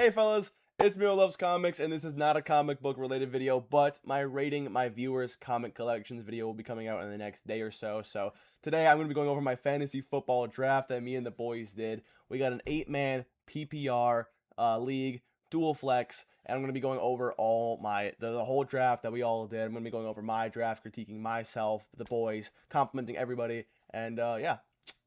Hey fellas, it's me who loves comics, and this is not a comic book related video, but my rating my viewers comic collections video will be coming out in the next day or so. So today I'm going to be going over my fantasy football draft that me and the boys did. We got an 8-man PPR league, dual flex, and I'm going to be going over all the whole draft that we all did. I'm going to be going over my draft, critiquing myself, the boys, complimenting everybody, and yeah.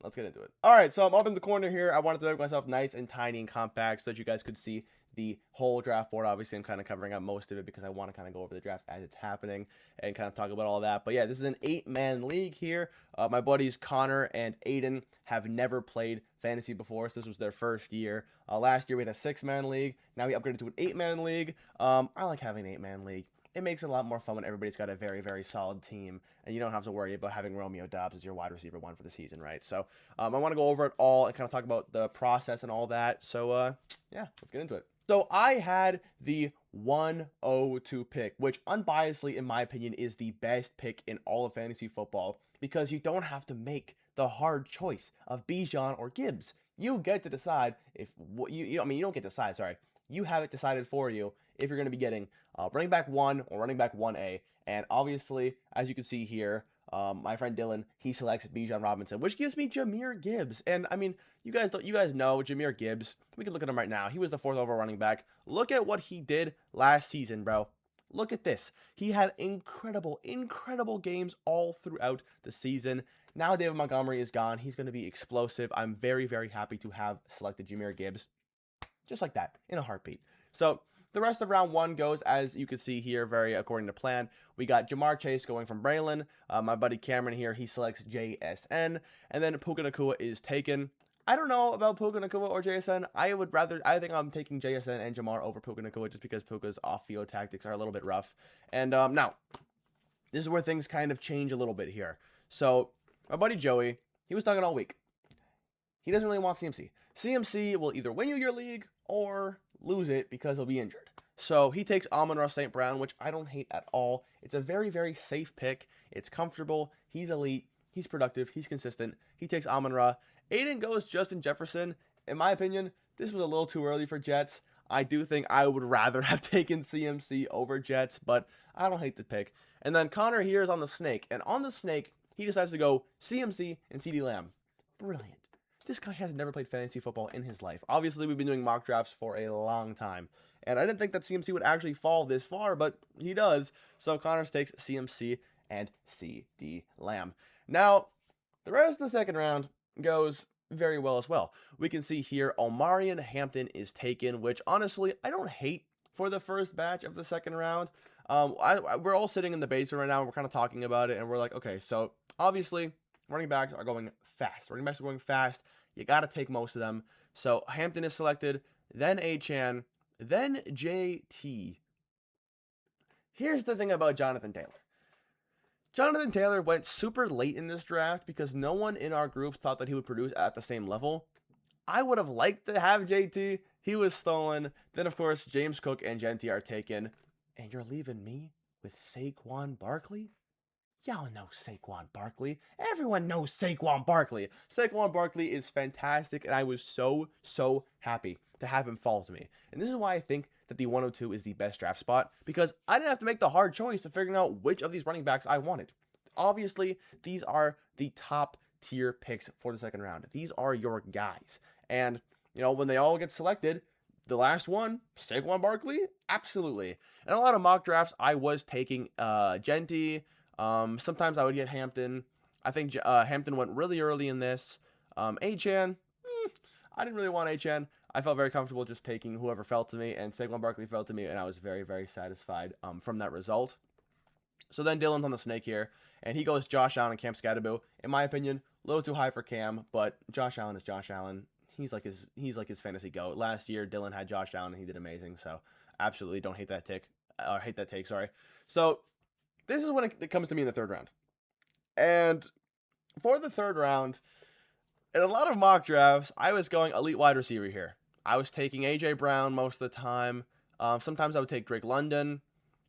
Let's get into it. All right, so I'm up in the corner here. I wanted to make myself nice and tiny and compact so that you guys could see the whole draft board. Obviously, I'm kind of covering up most of it because I want to kind of go over the draft as it's happening and kind of talk about all that. But yeah, this is an 8-man league here. My buddies Connor and Aiden have never played fantasy before, so this was their first year. Last year we had a 6-man league. Now we upgraded to an 8-man league. I like having an 8-man league. It makes it a lot more fun when everybody's got a very, very solid team, and you don't have to worry about having Romeo Doubs as your wide receiver 1 for the season, right? So I want to go over it all and kind of talk about the process and all that. So yeah, let's get into it. So I had the 102 pick, which unbiasedly, in my opinion, is the best pick in all of fantasy football because you don't have to make the hard choice of Bijan or Gibbs. You get to decide if you don't get to decide, sorry. You have it decided for you if you're going to be getting running back 1 or running back 1A. And obviously, as you can see here, my friend Dylan, he selects Bijan Robinson, which gives me Jahmyr Gibbs. And I mean, you guys know Jahmyr Gibbs. We can look at him right now. He was the 4th overall running back. Look at what he did last season, bro. Look at this. He had incredible games all throughout the season. Now David Montgomery is gone. He's going to be explosive. I'm very, very happy to have selected Jahmyr Gibbs. Just like that, in a heartbeat. So the rest of round 1 goes as you can see here, very according to plan. We got Jamar Chase going from Braylon. My buddy Cameron here, he selects JSN. And then Puka Nacua is taken. I don't know about Puka Nacua or JSN. I think I'm taking JSN and Jamar over Puka Nacua just because Puka's off-field tactics are a little bit rough. And now, this is where things kind of change a little bit here. So my buddy Joey, he was talking all week. He doesn't really want CMC. CMC will either win you your league or lose it because he'll be injured. So he takes Amon-Ra St. Brown, which I don't hate at all. It's a very, very safe pick. It's comfortable. He's elite. He's productive. He's consistent. He takes Amon-Ra. Aiden goes Justin Jefferson. In my opinion, this was a little too early for Jets. I do think I would rather have taken CMC over Jets, but I don't hate the pick. And then Connor here is on the snake. And on the snake, he decides to go CMC and CeeDee Lamb. Brilliant. This guy has never played fantasy football in his life. Obviously, we've been doing mock drafts for a long time. And I didn't think that CMC would actually fall this far, but he does. So Connors takes CMC and CeeDee Lamb. Now, the rest of the second round goes very well as well. We can see here Omarion Hampton is taken, which honestly, I don't hate for the first batch of the second round. We're all sitting in the basement right now, and we're kind of talking about it, and we're like, okay, so obviously, running backs are going fast. Running backs are going fast. You got to take most of them. So Hampton is selected, then Achane, then JT. Here's the thing about Jonathan Taylor. Jonathan Taylor went super late in this draft because no one in our group thought that he would produce at the same level. I would have liked to have JT. He was stolen. Then, of course, James Cook and Genty are taken. And you're leaving me with Saquon Barkley? Y'all know Saquon Barkley. Everyone knows Saquon Barkley. Saquon Barkley is fantastic, and I was so happy to have him fall to me. And this is why I think that the 102 is the best draft spot, because I didn't have to make the hard choice of figuring out which of these running backs I wanted. Obviously, these are the top tier picks for the second round. These are your guys. And, you know, when they all get selected, the last one, Saquon Barkley, absolutely. And a lot of mock drafts, I was taking Genty. Sometimes I would get Hampton. I think Hampton went really early in this. Achane, I didn't really want Achane. I felt very comfortable just taking whoever fell to me, and Saquon Barkley fell to me, and I was very, very satisfied from that result. So then Dylan's on the snake here, and he goes Josh Allen and Cam Scatterboo. In my opinion, a little too high for Cam, but Josh Allen is Josh Allen. He's like his fantasy GOAT. Last year, Dylan had Josh Allen, and he did amazing. So absolutely don't hate that take. Sorry. So this is when it comes to me in the third round. And for the third round, in a lot of mock drafts, I was going elite wide receiver here. I was taking A.J. Brown most of the time. Sometimes I would take Drake London.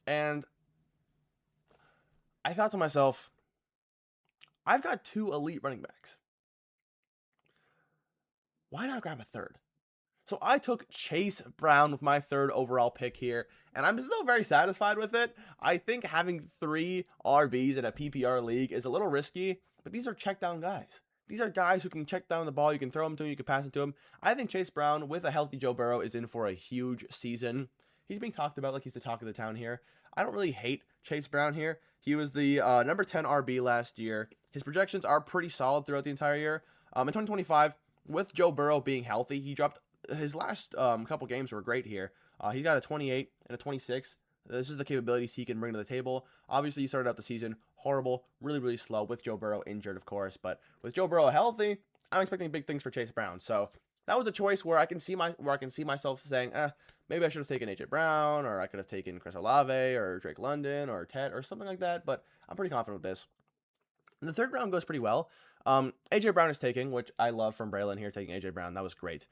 And I thought to myself, I've got 2 elite running backs. Why not grab a third? So I took Chase Brown with my 3rd overall pick here, and I'm still very satisfied with it. I think having 3 RBs in a PPR league is a little risky, but these are check down guys. These are guys who can check down the ball. You can throw them to him. You can pass it to him. I think Chase Brown, with a healthy Joe Burrow, is in for a huge season. He's being talked about like he's the talk of the town here. I don't really hate Chase Brown here. He was the number 10 RB last year. His projections are pretty solid throughout the entire year. In 2025, with Joe Burrow being healthy, he dropped his last couple games were great here. He got a 28 and a 26. This is the capabilities he can bring to the table. Obviously, he started out the season horrible, really, really slow with Joe Burrow injured, of course. But with Joe Burrow healthy, I'm expecting big things for Chase Brown. So that was a choice where I can see myself saying, maybe I should have taken AJ Brown, or I could have taken Chris Olave, or Drake London, or Ted, or something like that. But I'm pretty confident with this. And the 3rd round goes pretty well. AJ Brown is taking, which I love from Braylon here, taking AJ Brown. That was great.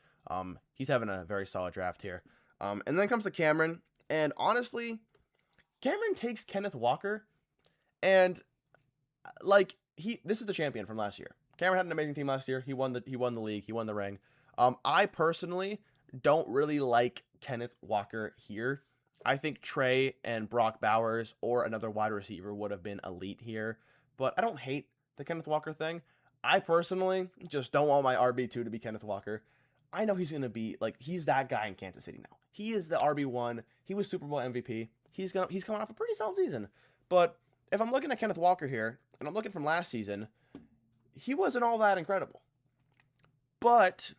He's having a very solid draft here. And then comes to Cameron. And honestly, Cameron takes Kenneth Walker. And like this is the champion from last year. Cameron had an amazing team last year. He won the league. He won the ring. I personally don't really like Kenneth Walker here. I think Trey and Brock Bowers or another wide receiver would have been elite here. But I don't hate the Kenneth Walker thing. I personally just don't want my RB2 to be Kenneth Walker. I know he's going to be, like, he's that guy in Kansas City now. He is the RB1. He was Super Bowl MVP. He's coming off a pretty solid season. But if I'm looking at Kenneth Walker here, and I'm looking from last season, he wasn't all that incredible. But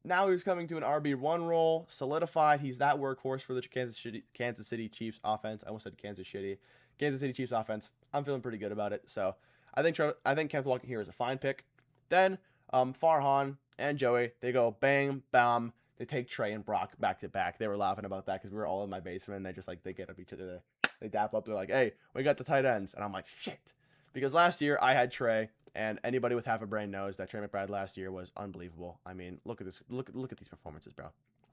now he's coming to an RB1 role, solidified. He's that workhorse for the Kansas City Chiefs offense. I almost said Kansas City Chiefs offense. I'm feeling pretty good about it. So I think Kenneth Walker here is a fine pick. Then Farhan and Joey, they go bang, bam. They take Trey and Brock back to back. They were laughing about that because we were all in my basement. And they get up each other. They dap up. They're like, hey, we got the tight ends. And I'm like, shit. Because last year I had Trey, and anybody with half a brain knows that Trey McBride last year was unbelievable. I mean, look at this. Look at these performances, bro.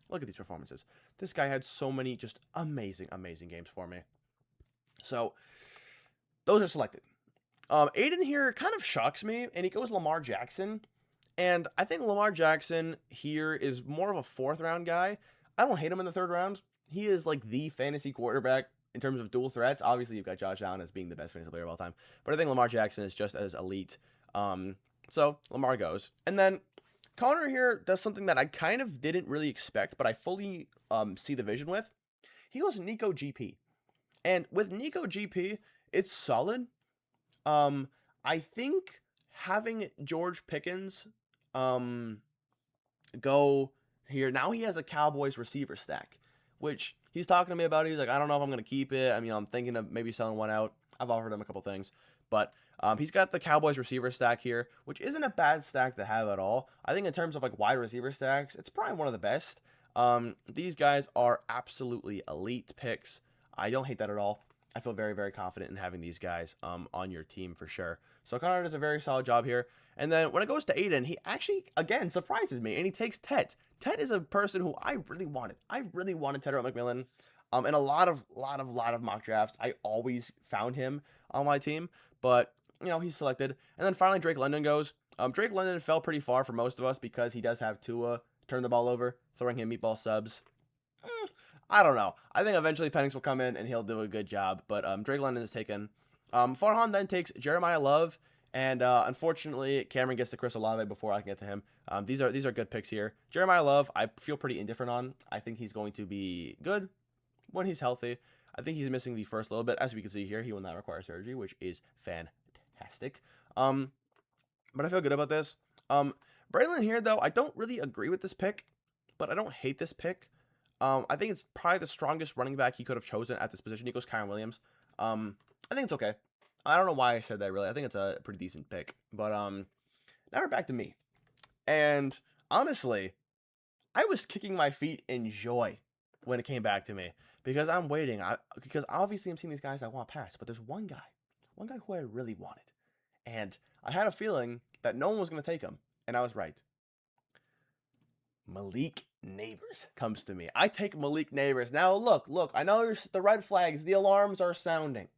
Look at these performances. This guy had so many just amazing, amazing games for me. So those are selected. Aiden here kind of shocks me, and he goes Lamar Jackson. And I think Lamar Jackson here is more of a 4th round guy. I don't hate him in the 3rd round. He is like the fantasy quarterback in terms of dual threats. Obviously, you've got Josh Allen as being the best fantasy player of all time. But I think Lamar Jackson is just as elite. So Lamar goes. And then Connor here does something that I kind of didn't really expect, but I fully see the vision with. He goes Nico GP. And with Nico GP, it's solid. I think having George Pickens go here, now he has a Cowboys receiver stack, which he's talking to me about. He's like, I don't know if I'm going to keep it. I mean, I'm thinking of maybe selling one out. I've offered him a couple things, but he's got the Cowboys receiver stack here, which isn't a bad stack to have at all. I think in terms of like wide receiver stacks, it's probably one of the best. These guys are absolutely elite picks. I don't hate that at all. I feel very, very confident in having these guys on your team for sure. So Connor does a very solid job here. And then when it goes to Aiden, he actually, again, surprises me, and he takes Ted. Ted is a person who I really wanted. I really wanted Ted McMillan. In a lot of mock drafts, I always found him on my team. But, you know, he's selected. And then finally Drake London goes. Drake London fell pretty far for most of us because he does have Tua turn the ball over, throwing him meatball subs. I don't know. I think eventually Penix will come in and he'll do a good job. But Drake London is taken. Farhan then takes Jeremiah Love. And unfortunately, Cameron gets to Chris Olave before I can get to him. These are good picks here. Jeremiah Love, I feel pretty indifferent on. I think he's going to be good when he's healthy. I think he's missing the first little bit. As we can see here, he will not require surgery, which is fantastic. But I feel good about this. Braylon here, though, I don't really agree with this pick, but I don't hate this pick. I think it's probably the strongest running back he could have chosen at this position. He goes Kyren Williams. I think it's okay. I don't know why I said that, really. I think it's a pretty decent pick. But now we're back to me. And honestly, I was kicking my feet in joy when it came back to me. Because I'm waiting. Because obviously I'm seeing these guys I want to pass. But there's one guy who I really wanted. And I had a feeling that no one was going to take him. And I was right. Malik Neighbors comes to me. I take Malik Neighbors. Now, look. I know the red flags. The alarms are sounding.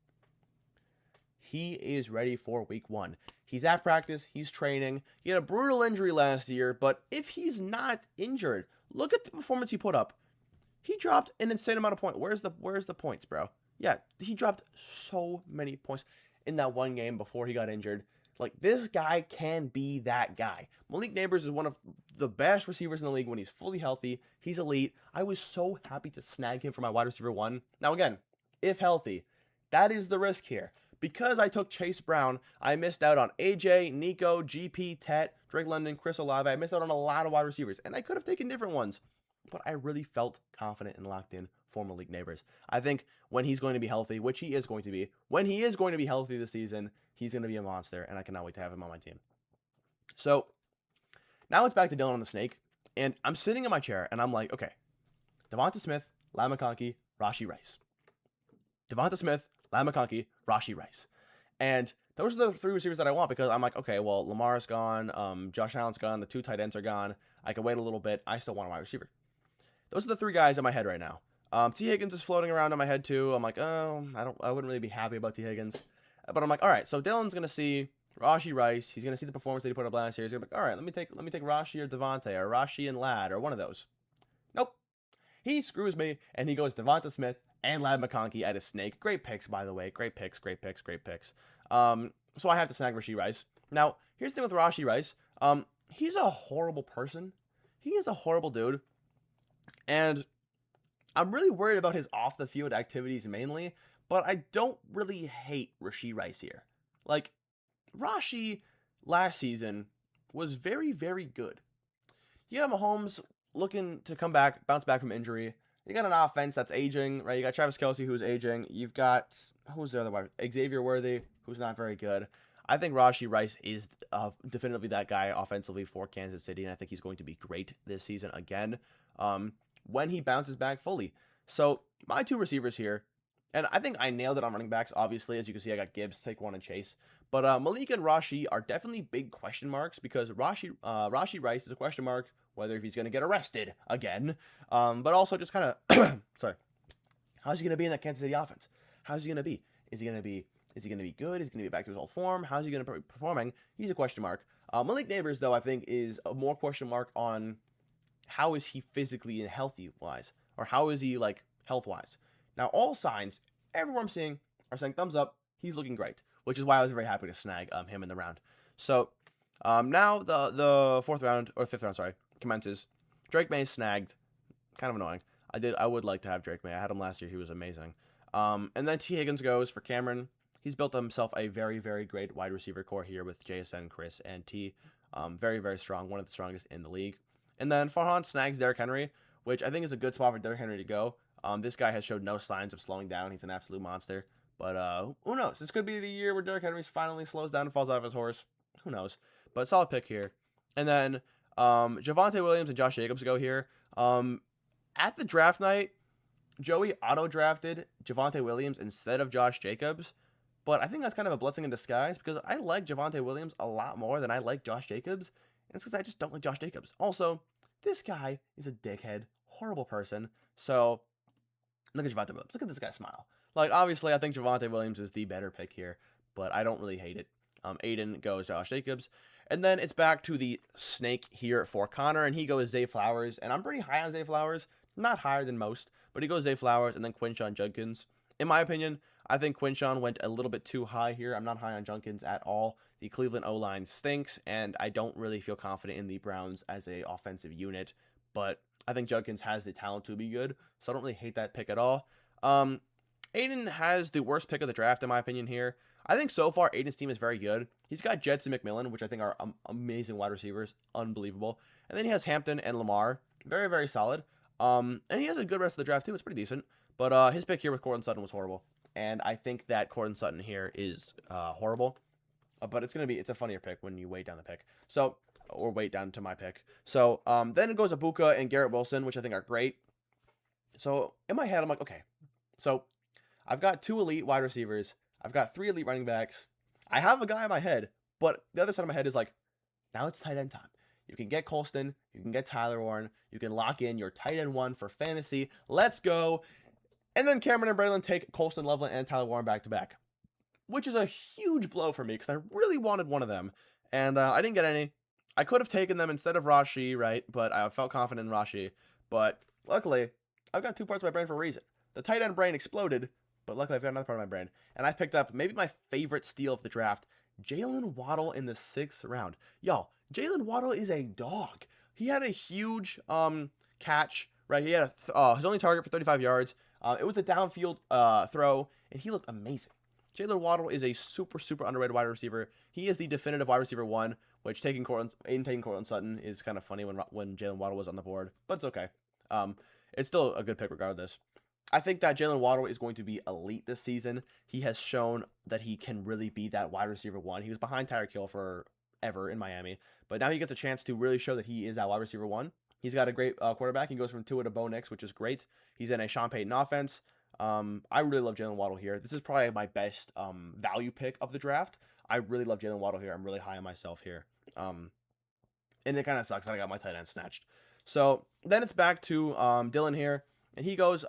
He is ready for week 1. He's at practice. He's training. He had a brutal injury last year, but if he's not injured, Look at the performance he put up. He dropped an insane amount of points. Where's the points, bro? Yeah, he dropped so many points in that one game before he got injured. Like, this guy can be that guy. Malik Neighbors is one of the best receivers in the league when he's fully healthy. He's elite. I was so happy to snag him for my wide receiver 1. Now, again, if healthy, that is the risk here. Because I took Chase Brown, I missed out on AJ, Nico, GP, Tet, Drake London, Chris Olave. I missed out on a lot of wide receivers, and I could have taken different ones. But I really felt confident and locked in for Malik Neighbors. I think when he's going to be healthy, which he is going to be, when he is going to be healthy this season, he's going to be a monster, and I cannot wait to have him on my team. So, now it's back to Dylan on the Snake, and I'm sitting in my chair, and I'm like, okay, Devonta Smith, Ladd McConkey, Rashee Rice. Devonta Smith, Ladd McConkey, Rashee Rice. And those are the 3 receivers that I want because I'm like, okay, well, Lamar's gone, Josh Allen's gone, the 2 tight ends are gone. I can wait a little bit. I still want a wide receiver. Those are the 3 guys in my head right now. T. Higgins is floating around in my head too. I'm like, oh, I wouldn't really be happy about T. Higgins. But I'm like, all right, so Dylan's going to see Rashee Rice. He's going to see the performance that he put up last year. He's going to be like, all right, let me take Rashee or Devontae or Rashee and Ladd or one of those. Nope. He screws me, and he goes Devonta Smith and Ladd McConkey at a snake. Great picks, by the way. Great picks. So I have to snag Rashee Rice. Now, here's the thing with Rashee Rice. He's a horrible person. He is a horrible dude. And I'm really worried about his off-the-field activities mainly, but I don't really hate Rashee Rice here. Like, Rashee last season was very, very good. You got Mahomes looking to bounce back from injury. You got an offense that's aging, right? You got Travis Kelce, who's aging. You've got, who's the other one? Xavier Worthy, who's not very good. I think Rashee Rice is definitively that guy offensively for Kansas City, and I think he's going to be great this season again when he bounces back fully. So my 2 receivers here, and I think I nailed it on running backs, obviously. As you can see, I got Gibbs, Saquon, and Chase. But Malik and Rashee are definitely big question marks because Rashee Rice is a question mark whether he's going to get arrested again, but also just kind of, sorry, how's he going to be in that Kansas City offense? How's he going to be? Is he going to be good? Is he going to be back to his old form? How's he going to be performing? He's a question mark. Malik Neighbors, though, I think is a more question mark on how is he physically and healthy-wise, or how is he, like, health-wise. Now, all signs, everyone I'm seeing are saying thumbs up. He's looking great, which is why I was very happy to snag him in the round. So, now the 4th round, or 5th round, sorry, commences. Drake May snagged. Kind of annoying. I would like to have Drake May. I had him last year. He was amazing. And then T. Higgins goes for Cameron. He's built himself a very, very great wide receiver core here with JSN, Chris, and T. Very, very strong. One of the strongest in the league. And then Farhan snags Derrick Henry, which I think is a good spot for Derrick Henry to go. This guy has showed no signs of slowing down. He's an absolute monster. But who knows? This could be the year where Derrick Henry finally slows down and falls off his horse. Who knows? But solid pick here. And then Javonte Williams and Josh Jacobs go here. At the draft night, Joey auto-drafted Javonte Williams instead of Josh Jacobs. But I think that's kind of a blessing in disguise because I like Javonte Williams a lot more than I like Josh Jacobs. And it's because I just don't like Josh Jacobs. Also, this guy is a dickhead, horrible person. So, look at Javonte Williams. Look at this guy smile. Like, obviously, I think Javonte Williams is the better pick here, but I don't really hate it. Aiden goes Josh Jacobs. And then it's back to the snake here for Connor, and he goes Zay Flowers. And I'm pretty high on Zay Flowers. Not higher than most, but he goes Zay Flowers and then Quinshon Judkins. In my opinion, I think Quinshon went a little bit too high here. I'm not high on Judkins at all. The Cleveland O-line stinks, and I don't really feel confident in the Browns as an offensive unit. But I think Judkins has the talent to be good, so I don't really hate that pick at all. Aiden has the worst pick of the draft, in my opinion, here. I think so far, Aiden's team is very good. He's got Jets and McMillan, which I think are amazing wide receivers. Unbelievable. And then he has Hampton and Lamar. Very, very solid. And he has a good rest of the draft, too. It's pretty decent. But his pick here with Courtland Sutton was horrible. And I think that Courtland Sutton here is horrible. But it's a funnier pick when you weight down the pick. So, or weight down to my pick. So, then it goes Ibuka and Garrett Wilson, which I think are great. So, in my head, I'm like, okay. So, I've got 2 elite wide receivers. I've got 3 elite running backs. I have a guy in my head, but the other side of my head is like, now it's tight end time. You can get Colston. You can get Tyler Warren. You can lock in your tight end 1 for fantasy. Let's go. And then Cameron and Braylon take Colston, Loveland, and Tyler Warren back to back, which is a huge blow for me because I really wanted one of them. And I didn't get any. I could have taken them instead of Rashi, right? But I felt confident in Rashi. But luckily, I've got two parts of my brain for a reason. The tight end brain exploded, but luckily I've got another part of my brain. And I picked up maybe my favorite steal of the draft, Jalen Waddle in the 6th round. Y'all, Jalen Waddle is a dog. He had a huge catch, right? He had his only target for 35 yards. It was a downfield throw, and he looked amazing. Jalen Waddle is a super, super underrated wide receiver. He is the definitive wide receiver 1, which taking Courtland Sutton is kind of funny when Jalen Waddle was on the board, but it's okay. It's still a good pick regardless. I think that Jalen Waddle is going to be elite this season. He has shown that he can really be that wide receiver 1. He was behind Tyreek Hill forever in Miami, but now he gets a chance to really show that he is that wide receiver 1. He's got a great quarterback. He goes from Tua to Bo Nix, which is great. He's in a Sean Payton offense. I really love Jalen Waddle here. This is probably my best value pick of the draft. I really love Jalen Waddle here. I'm really high on myself here. And it kind of sucks that I got my tight end snatched. So then it's back to Dylan here, and he goes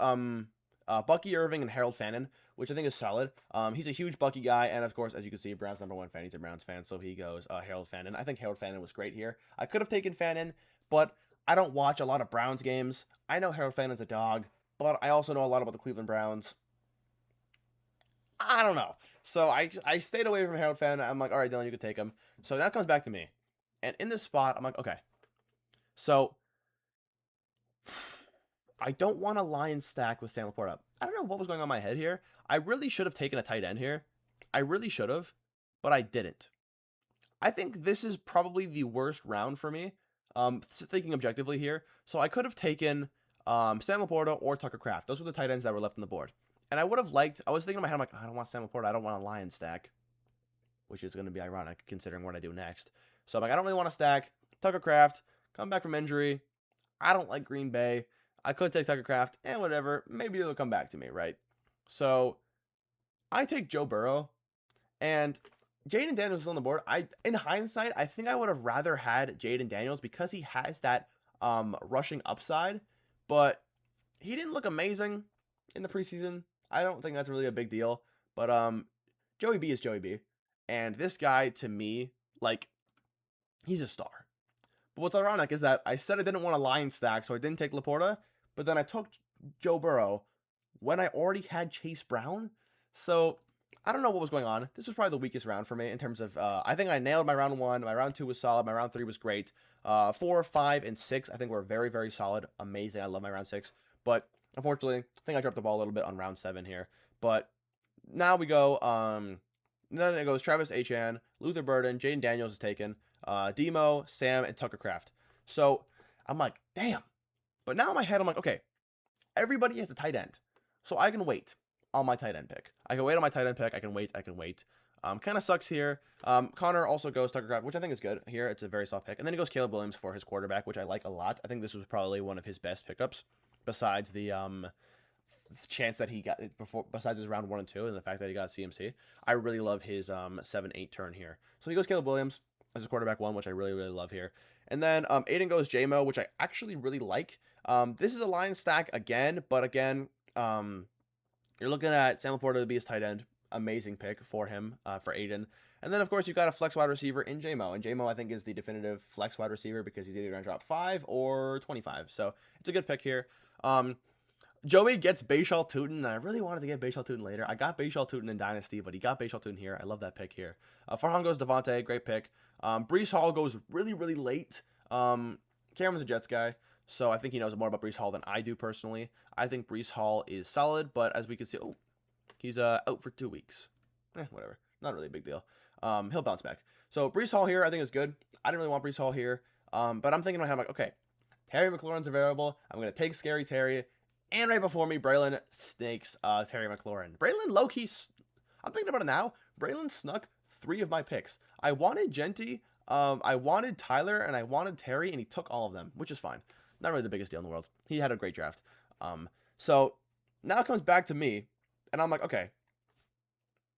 Bucky Irving and Harold Fannin, which I think is solid. He's a huge Bucky guy, and of course, as you can see, Brown's #1 fan. He's a Browns fan, so he goes Harold Fannin. I think Harold Fannin was great here. I could have taken Fannin, but I don't watch a lot of Browns games. I know Harold Fannin's a dog, but I also know a lot about the Cleveland Browns. I don't know. So I stayed away from Harold Fannin. I'm like, all right, Dylan, you can take him. So that comes back to me. And in this spot, I'm like, okay. So I don't want a Lions stack with Sam Laporta. I don't know what was going on in my head here. I really should have taken a tight end here. I really should have, but I didn't. I think this is probably the worst round for me, thinking objectively here. So I could have taken Sam Laporta or Tucker Kraft. Those were the tight ends that were left on the board. And I would have liked, I was thinking in my head, I'm like, I don't want Sam Laporta. I don't want a Lions stack, which is going to be ironic considering what I do next. So I'm like, I don't really want to stack Tucker Kraft, come back from injury. I don't like Green Bay. I could take Tucker Kraft and whatever. Maybe it'll come back to me, right? So I take Joe Burrow, and Jaden Daniels is on the board. In hindsight, I think I would have rather had Jaden Daniels because he has that rushing upside, but he didn't look amazing in the preseason. I don't think that's really a big deal, but Joey B is Joey B, and this guy to me, like, he's a star. But what's ironic is that I said I didn't want a Lions stack, so I didn't take Laporta, but then I took Joe Burrow when I already had Chase Brown. So I don't know what was going on. This was probably the weakest round for me in terms of, I think I nailed my round 1. My round 2 was solid. My round 3 was great. 4, 5, and 6, I think were very, very solid. Amazing. I love my round 6. But unfortunately, I think I dropped the ball a little bit on round 7 here. But now we go, then it goes Travis Etienne, Luther Burden, Jaden Daniels is taken, Demo, Sam, and Tucker Kraft. So I'm like, damn. But now in my head, I'm like, okay, everybody has a tight end. So I can wait on my tight end pick. I can wait on my tight end pick. I can wait. Kind of sucks here. Connor also goes Tucker Kraft, which I think is good here. It's a very soft pick. And then he goes Caleb Williams for his quarterback, which I like a lot. I think this was probably one of his best pickups besides the chance that he got besides his round 1 and 2 and the fact that he got CMC. I really love his 7-8 turn here. So he goes Caleb Williams as a quarterback 1, which I really, really love here. And then Aiden goes JMO, which I actually really like. This is a Lions stack again, but again, you're looking at Sam Laporta to be his tight end. Amazing pick for him, for Aiden. And then, of course, you've got a flex wide receiver in JMO. And JMO, I think, is the definitive flex wide receiver because he's either going to drop 5 or 25. So it's a good pick here. Joey gets Bayshal Tootin, and I really wanted to get Bayshal Tootin later. I got Bayshal Tootin in Dynasty, but he got Bayshal Tootin here. I love that pick here. Farhan goes Devontae, great pick. Breece Hall goes really, really late. Cameron's a Jets guy, so I think he knows more about Breece Hall than I do personally. I think Breece Hall is solid, but as we can see, he's out for 2 weeks. Whatever. Not really a big deal. He'll bounce back. So Breece Hall here, I think is good. I didn't really want Breece Hall here, but I'm thinking in my head, I'm like, okay, Terry McLaurin's available. I'm going to take Scary Terry. And right before me, Braylon snakes Terry McLaurin. Braylon low-key, I'm thinking about it now. Braylon snuck 3 of my picks. I wanted Genty, I wanted Tyler, and I wanted Terry, and he took all of them, which is fine. Not really the biggest deal in the world. He had a great draft. So now it comes back to me, and I'm like, okay,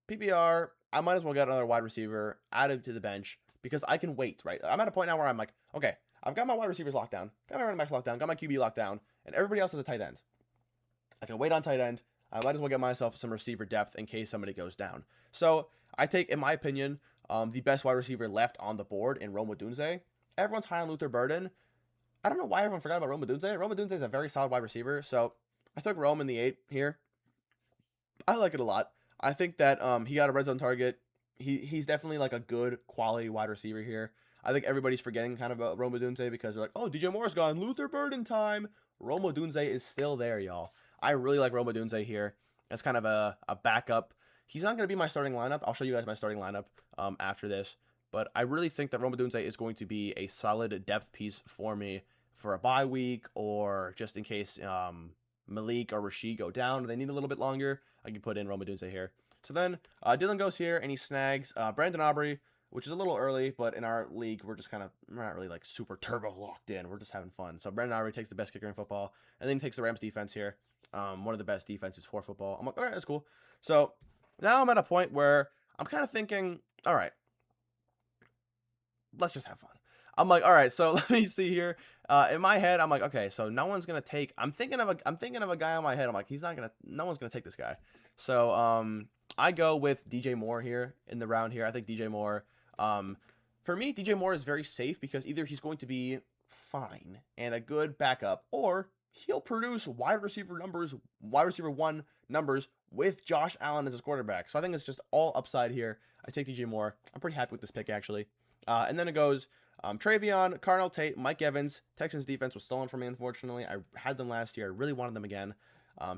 PPR, I might as well get another wide receiver added to the bench because I can wait, right? I'm at a point now where I'm like, okay, I've got my wide receivers locked down, got my running backs locked down, got my QB locked down, and everybody else has a tight end. I can wait on tight end. I might as well get myself some receiver depth in case somebody goes down. So I take, in my opinion, the best wide receiver left on the board in Rome Odunze. everyone's high on Luther Burden. I don't know why everyone forgot about Rome Odunze. Rome Odunze is a very solid wide receiver, so I took Rome in the 8 here. I like it a lot. I think that he got a red zone target. He's definitely like a good quality wide receiver here. I think everybody's forgetting kind of about Rome Odunze because they're like, oh, DJ Moore's gone, Luther Burden time. Rome Odunze is still there, y'all. I really like Rome Odunze here as kind of a backup. He's not going to be my starting lineup. I'll show you guys my starting lineup after this. But I really think that Rome Odunze is going to be a solid depth piece for me for a bye week or just in case Malik or Rashid go down. They need a little bit longer. I can put in Rome Odunze here. So then Dylan goes here and he snags Brandon Aubrey, which is a little early, but in our league, we're just kind of not really like super turbo locked in. We're just having fun. So Brandon Aubrey takes the best kicker in football, and then he takes the Rams defense here. One of the best defenses for football. I'm like, all right, that's cool. So now I'm at a point where I'm kind of thinking, all right, let's just have fun. I'm like, all right, so let me see here. In my head, I'm like, okay, so no one's gonna take. I'm thinking of a guy in my head. I'm like, no one's gonna take this guy. So I go with DJ Moore here in the round here. I think DJ Moore. For me, DJ Moore is very safe because either he's going to be fine and a good backup, or he'll produce wide receiver 1 numbers with Josh Allen as his quarterback. So I think it's just all upside here. I take DJ Moore. I'm pretty happy with this pick actually. And then it goes Travion, Carnell Tate, Mike Evans. Texans defense was stolen from me, unfortunately. I had them last year. I really wanted them again.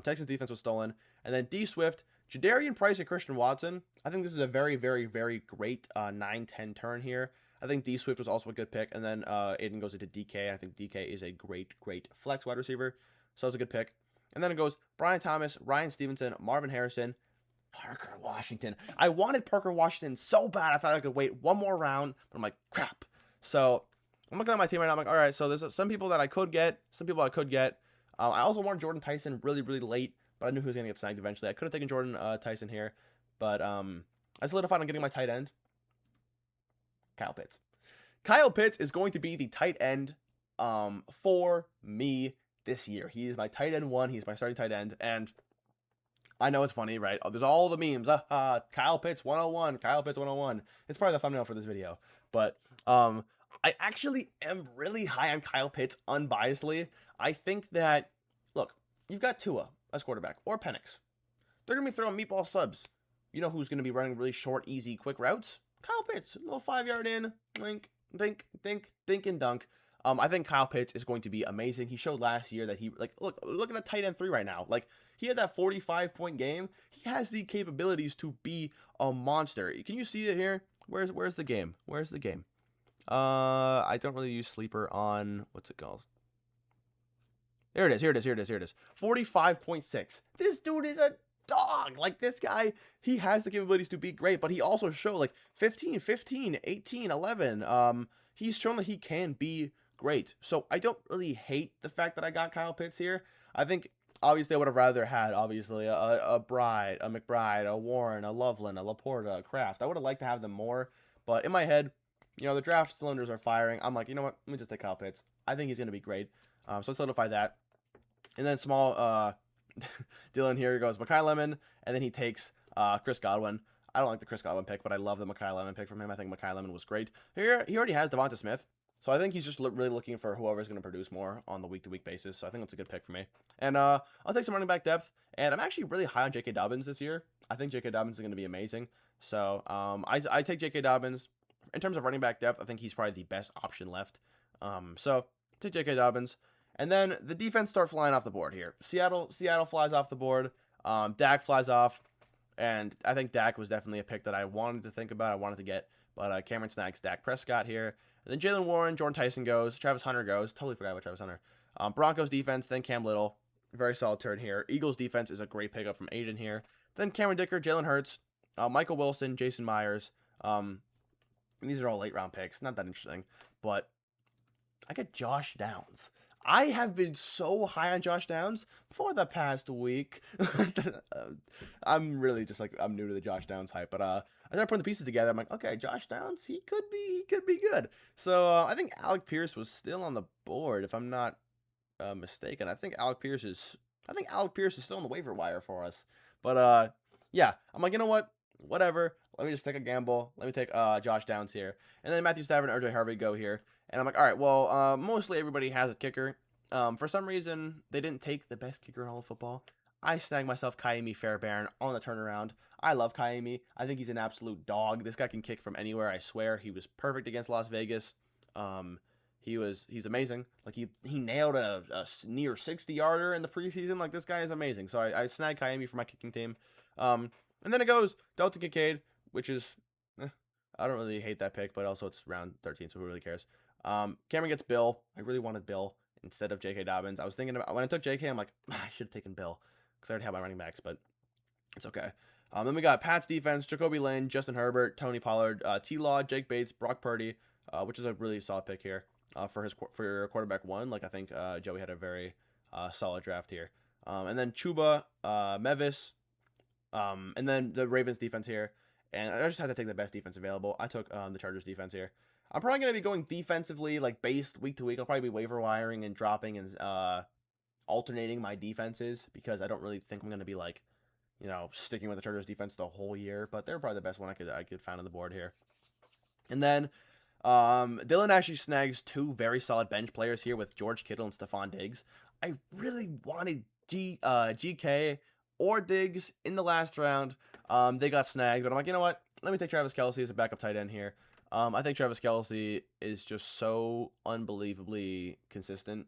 Texans defense was stolen. And then D Swift, Jadarian Price, and Christian Watson. I think this is a very, very, very great 9-10 turn here. I think D Swift was also a good pick. And then Aiden goes into DK. I think DK is a great, great flex wide receiver. So it's a good pick. And then it goes Brian Thomas, Ryan Stevenson, Marvin Harrison, Parker Washington. I wanted Parker Washington so bad. I thought I could wait one more round, but I'm like, crap. So I'm looking at my team right now. I'm like, all right, so there's some people that I could get, some people I could get. I also wanted Jordan Tyson really, really late, but I knew he was going to get snagged eventually. I could have taken Jordan Tyson here, but I solidified on getting my tight end, Kyle Pitts. Kyle Pitts is going to be the tight end for me this year. He is my tight end 1. He's my starting tight end, and I know it's funny, right? There's all the memes. Kyle Pitts 101, Kyle Pitts 101. It's probably the thumbnail for this video. But I actually am really high on Kyle Pitts unbiasedly. I think that, look, you've got Tua as quarterback or Penix. They're going to be throwing meatball subs. You know who's going to be running really short, easy, quick routes? Kyle Pitts. A little 5-yard in. Link, think, and dunk. I think Kyle Pitts is going to be amazing. He showed last year that he, like, look at a tight end 3 right now. Like, he had that 45-point game. He has the capabilities to be a monster. Can you see it here? Where's the game? Where's the game? I don't really use Sleeper on, what's it called? Here it is. 45.6. This dude is a dog. Like, this guy, he has the capabilities to be great, but he also showed, like, 15, 18, 11. He's shown that he can be great. So I don't really hate the fact that I got Kyle Pitts here. I think obviously I would have rather had obviously a McBride, a Warren, a Loveland, a Laporta, a Kraft. I would have liked to have them more, but in my head, you know, the draft cylinders are firing. I'm like, you know what? Let me just take Kyle Pitts. I think he's going to be great. So let's solidify that. And then small Dylan here goes Makai Lemon, and then he takes Chris Godwin. I don't like the Chris Godwin pick, but I love the Makai Lemon pick from him. I think Makai Lemon was great. Here, he already has Devonta Smith. So I think he's just really looking for whoever's going to produce more on the week-to-week basis. So I think that's a good pick for me. And I'll take some running back depth. And I'm actually really high on J.K. Dobbins this year. I think J.K. Dobbins is going to be amazing. So I take J.K. Dobbins. In terms of running back depth, I think he's probably the best option left. So take J.K. Dobbins. And then the defense start flying off the board here. Seattle flies off the board. Dak flies off. And I think Dak was definitely a pick that I wanted to think about. I wanted to get. But Cameron snags Dak Prescott here. And then Jalen Warren, Jordan Tyson goes. Travis Hunter goes. Totally forgot about Travis Hunter. Broncos defense, then Cam Little. Very solid turn here. Eagles defense is a great pickup from Aiden here. Then Cameron Dicker, Jalen Hurts, Michael Wilson, Jason Myers. These are all late round picks. Not that interesting. But I get Josh Downs. I have been so high on Josh Downs for the past week. I'm really just like, I'm new to the Josh Downs hype, but I started putting the pieces together. I'm like, okay, Josh Downs, he could be good. So I think Alec Pierce was still on the board, if I'm not mistaken. I think Alec Pierce is still on the waiver wire for us. But yeah, I'm like, you know what? Whatever. Let me just take a gamble. Let me take Josh Downs here, and then Matthew Stafford and RJ Harvey go here. And I'm like, all right, well, mostly everybody has a kicker. For some reason, they didn't take the best kicker in all of football. I snagged myself Kaimi Fairbairn on the turnaround. I love Kaimi. I think he's an absolute dog. This guy can kick from anywhere, I swear. He was perfect against Las Vegas. He's amazing. Like he nailed a near 60-yarder in the preseason. Like this guy is amazing. So I snagged Kaimi for my kicking team. And then it goes Delta Kincaid, which is I don't really hate that pick, but also it's round 13, so who really cares? Cameron gets Bill. I really wanted Bill instead of J.K. Dobbins. I was thinking about when I took J.K., I'm like, I should have taken Bill because I already have my running backs, but it's okay. Then we got Pat's defense, Jacoby Lynn, Justin Herbert, Tony Pollard, T-Law, Jake Bates, Brock Purdy, which is a really solid pick here for quarterback one. Like I think Joey had a very solid draft here. And then Chuba, Mevis, and then the Ravens defense here. And I just had to take the best defense available. I took the Chargers defense here. I'm probably going to be going defensively, like based week to week. I'll probably be waiver wiring and dropping and alternating my defenses because I don't really think I'm going to be like, sticking with the Chargers defense the whole year. But they're probably the best one I could find on the board here. And then Dylan actually snags two very solid bench players here with George Kittle and Stephon Diggs. I really wanted GK or Diggs in the last round. They got snagged, but I'm like, you know what? Let me take Travis Kelce as a backup tight end here. I think Travis Kelce is just so unbelievably consistent.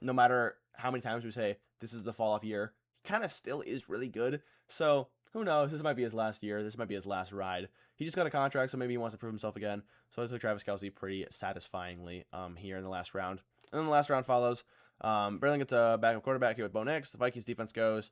No matter how many times we say this is the fall-off year, he kind of still is really good. So who knows? This might be his last year. This might be his last ride. He just got a contract, so maybe he wants to prove himself again. So I took Travis Kelce pretty satisfyingly here in the last round. And then the last round follows. Berlin gets a backup quarterback here with Bo Nix. The Vikings defense goes.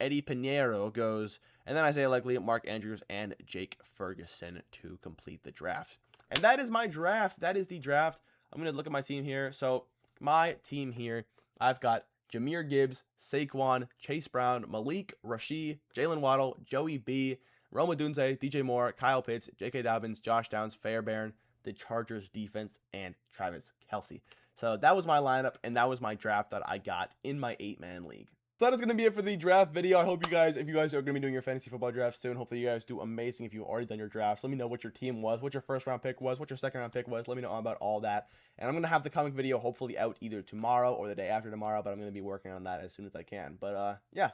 Eddie Pinheiro goes, and then Isaiah Likely, Mark Andrews, and Jake Ferguson to complete the draft. And that is my draft. That is the draft. I'm going to look at my team here. So my team here, I've got Jahmyr Gibbs, Saquon, Chase Brown, Malik, Rashid, Jalen Waddle, Joey B, Rome Odunze, DJ Moore, Kyle Pitts, J.K. Dobbins, Josh Downs, Fairbairn, the Chargers defense, and Travis Kelce. So that was my lineup, and that was my draft that I got in my 8-man league. So that is going to be it for the draft video. I hope you guys, if you guys are going to be doing your fantasy football draft soon, hopefully you guys do amazing if you've already done your drafts. Let me know what your team was, what your first round pick was, what your second round pick was. Let me know all about all that. And I'm going to have the comic video hopefully out either tomorrow or the day after tomorrow, but I'm going to be working on that as soon as I can. But yeah,